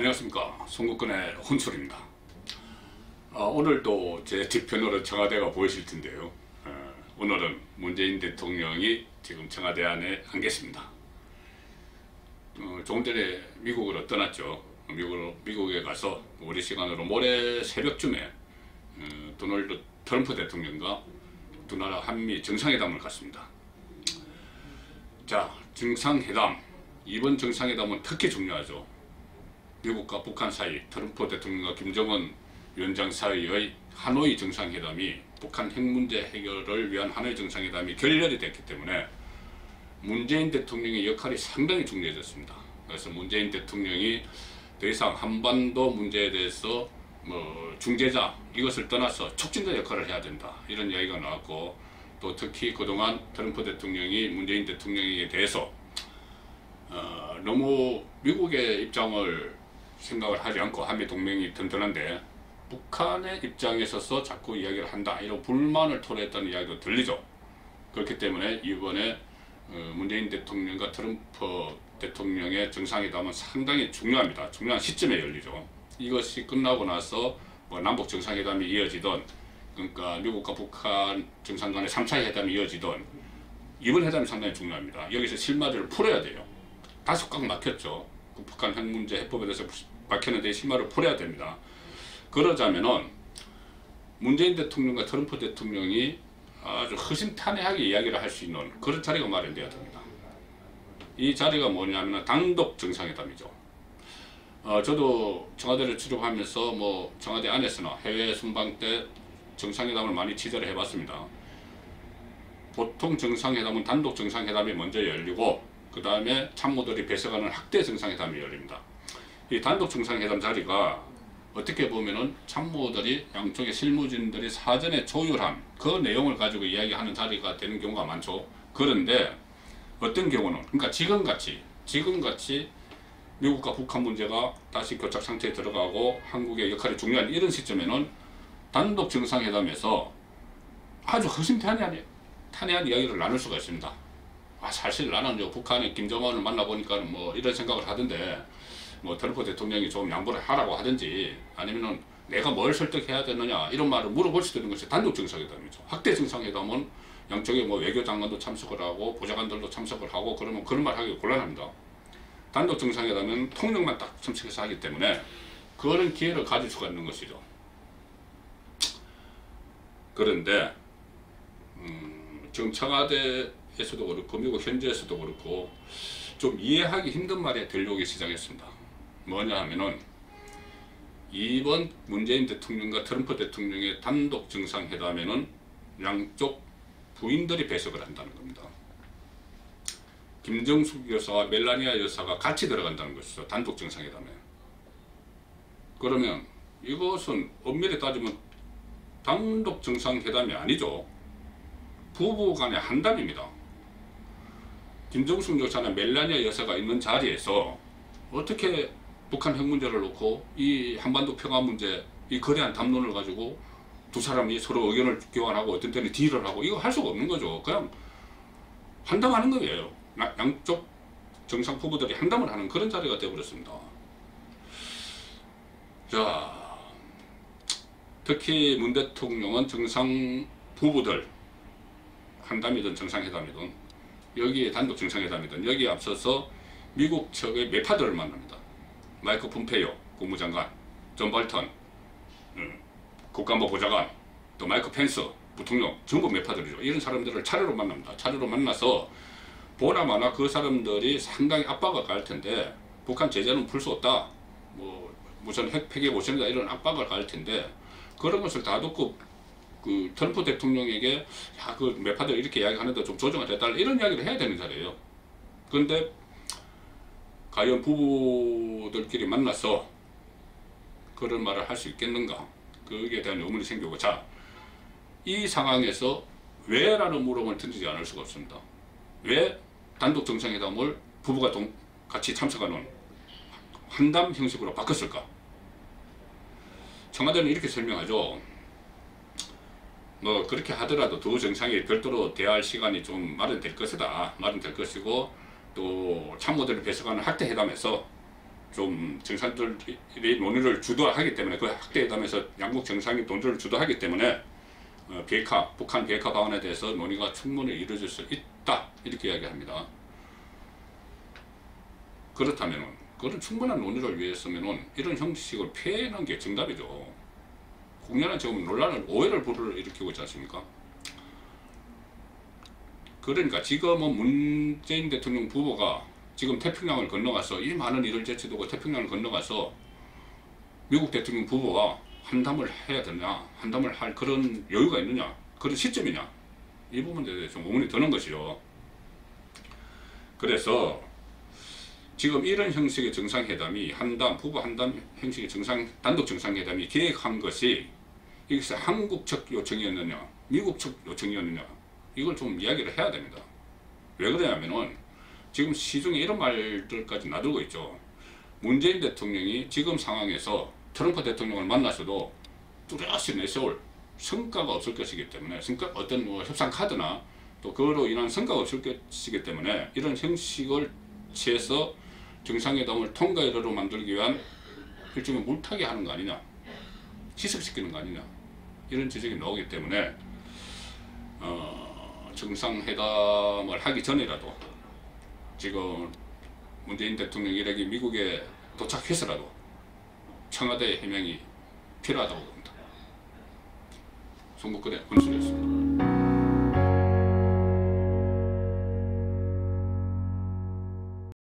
안녕하십니까. 송국근의 혼술입니다. 오늘도 제 뒤편으로 청와대가 보이실 텐데요. 오늘은 문재인 대통령이 지금 청와대 안에 안 계십니다. 조금 전에 미국으로 떠났죠. 미국에 가서 우리 시간으로 모레 새벽쯤에 도널드 트럼프 대통령과 두 나라 한미 정상회담을 갖습니다. 자, 정상회담. 이번 정상회담은 특히 중요하죠. 미국과 북한 사이, 트럼프 대통령과 김정은 위원장 사이의 하노이 정상회담이 북한 핵 문제 해결을 위한 하노이 정상회담이 결렬이 됐기 때문에 문재인 대통령의 역할이 상당히 중요해졌습니다. 그래서 문재인 대통령이 더 이상 한반도 문제에 대해서 중재자 이것을 떠나서 촉진자 역할을 해야 된다, 이런 이야기가 나왔고, 또 특히 그동안 트럼프 대통령이 문재인 대통령에 대해서 너무 미국의 입장을 생각을 하지 않고 한미 동맹이 든든한데 북한의 입장에 서서 자꾸 이야기를 한다, 이런 불만을 토로했다는 이야기도 들리죠. 그렇기 때문에 이번에 문재인 대통령과 트럼프 대통령의 정상회담은 상당히 중요합니다. 중요한 시점에 열리죠. 이것이 끝나고 나서 남북 정상회담이 이어지던, 그러니까 미국과 북한 정상 간의 3차 회담이 이어지던 이번 회담이 상당히 중요합니다. 여기서 실마리를 풀어야 돼요. 다소 꽉 막혔죠. 북한 핵 문제 해법에 대해서 막혔는데 실마리를 풀어야 됩니다. 그러자면은 문재인 대통령과 트럼프 대통령이 아주 허심탄회하게 이야기를 할 수 있는 그런 자리가 마련돼야 됩니다. 이 자리가 뭐냐면 단독 정상회담이죠. 저도 청와대를 출입하면서 청와대 안에서나 해외 순방 때 정상회담을 많이 취재를 해봤습니다. 보통 정상회담은 단독 정상회담이 먼저 열리고 그 다음에 참모들이 배석하는 확대 정상회담이 열립니다. 이 단독 정상회담 자리가 어떻게 보면은 참모들이, 양쪽의 실무진들이 사전에 조율한 그 내용을 가지고 이야기하는 자리가 되는 경우가 많죠. 그런데 어떤 경우는, 그러니까 지금같이 미국과 북한 문제가 다시 교착 상태에 들어가고 한국의 역할이 중요한 이런 시점에는 단독 정상회담에서 아주 허심탄회한 이야기를 나눌 수가 있습니다. 사실 나는 북한의 김정은을 만나보니까 이런 생각을 하던데, 트럼프 대통령이 좀 양보를 하라고 하든지, 아니면은 내가 뭘 설득해야 되느냐, 이런 말을 물어볼 수 있는 것이 단독 정상회담이죠. 확대 정상회담은 양쪽에 외교장관도 참석을 하고 보좌관들도 참석을 하고 그러면 그런 말 하기 곤란합니다. 단독 정상회담은 통령만 딱 참석해서 하기 때문에 그런 기회를 가질 수가 있는 것이죠. 그런데 지금 청와대에서도 그렇고 미국 현지에서도 그렇고 좀 이해하기 힘든 말이 들려오기 시작했습니다. 뭐냐 하면은 이번 문재인 대통령과 트럼프 대통령의 단독 정상회담에는 양쪽 부인들이 배석을 한다는 겁니다. 김정숙 여사와 멜라니아 여사가 같이 들어간다는 것이죠. 단독 정상회담에. 그러면 이것은 엄밀히 따지면 단독 정상회담이 아니죠. 부부 간의 한담입니다. 김정숙 여사나 멜라니아 여사가 있는 자리에서 어떻게 북한 핵 문제를 놓고 이 한반도 평화 문제, 이 거대한 담론을 가지고 두 사람이 서로 의견을 교환하고 어떤 때는 딜을 하고, 이거 할 수가 없는 거죠. 그냥 한담하는 거예요. 양쪽 정상 후보들이 한담을 하는 그런 자리가 되어버렸습니다. 자, 특히 문 대통령은 정상 부부들, 한담이든 정상회담이든 여기에 단독 정상회담이든 여기에 앞서서 미국 측의 매파들을 만납니다. 마이크 폼페이오 국무장관, 존 볼턴 국가안보 보좌관, 또 마이크 펜스 부통령, 전부 매파들이죠. 이런 사람들을 차례로 만납니다. 차례로 만나서 보나마나 그 사람들이 상당히 압박을 가할 텐데, 북한 제재는 풀 수 없다, 무슨 핵 폐기 모션이다, 이런 압박을 가할 텐데, 그런 것을 다 듣고 트럼프 대통령에게 그 매파들 이렇게 이야기하는데 좀 조정을 해달라, 이런 이야기를 해야 되는 자리예요. 그런데 과연 부부들끼리 만나서 그런 말을 할 수 있겠는가, 거기에 대한 의문이 생기고, 자, 이 상황에서 왜? 라는 물음을 던지지 않을 수가 없습니다. 왜 단독 정상회담을 부부가 같이 참석하는 한담 형식으로 바꿨을까? 청와대는 이렇게 설명하죠. 그렇게 하더라도 두 정상이 별도로 대화할 시간이 좀 마련될 것이다. 마련될 것이고, 또 참모들을 배석하는 확대 회담에서 좀 정상들이 논의를 주도하기 때문에 그 학대회담에서 양국 정상이 논의를 주도하기 때문에 비핵화, 북한 비핵화 방안에 대해서 논의가 충분히 이루어질 수 있다 이렇게 이야기합니다. 그렇다면 그런 충분한 논의를 위해서는 이런 형식을 피하는 게 정답이죠. 공연은 지금 논란을 오해를 불러일으키고 있지 않습니까? 그러니까 지금은 문재인 대통령 부부가 지금 태평양을 건너가서 이 많은 일을 제치두고 태평양을 건너가서 미국 대통령 부부와 한담을 해야 되냐, 한담을 할 그런 여유가 있느냐, 그런 시점이냐, 이 부분에 대해서 좀 의문이 드는 것이요. 그래서 지금 이런 형식의 정상회담이 부부 한담 형식의 단독 정상회담이 계획한 것이 이것이 한국 측 요청이었느냐, 미국 측 요청이었느냐, 이걸 좀 이야기를 해야 됩니다. 왜 그러냐면은 지금 시중에 이런 말들까지 나들고 있죠. 문재인 대통령이 지금 상황에서 트럼프 대통령을 만나서도 뚜렷이 내세울 성과가 없을 것이기 때문에, 어떤 협상 카드나 또 그로 인한 성과가 없을 것이기 때문에 이런 형식을 취해서 정상회담을 통과회로로 만들기 위한 일종의 물타기 하는 거 아니냐, 희석시키는 거 아니냐, 이런 지적이 나오기 때문에 정상회담을 하기 전이라도 지금 문재인 대통령 일행이 미국에 도착해서라도 청와대의 해명이 필요하다고 봅니다. 송국근의 권순이었습니다.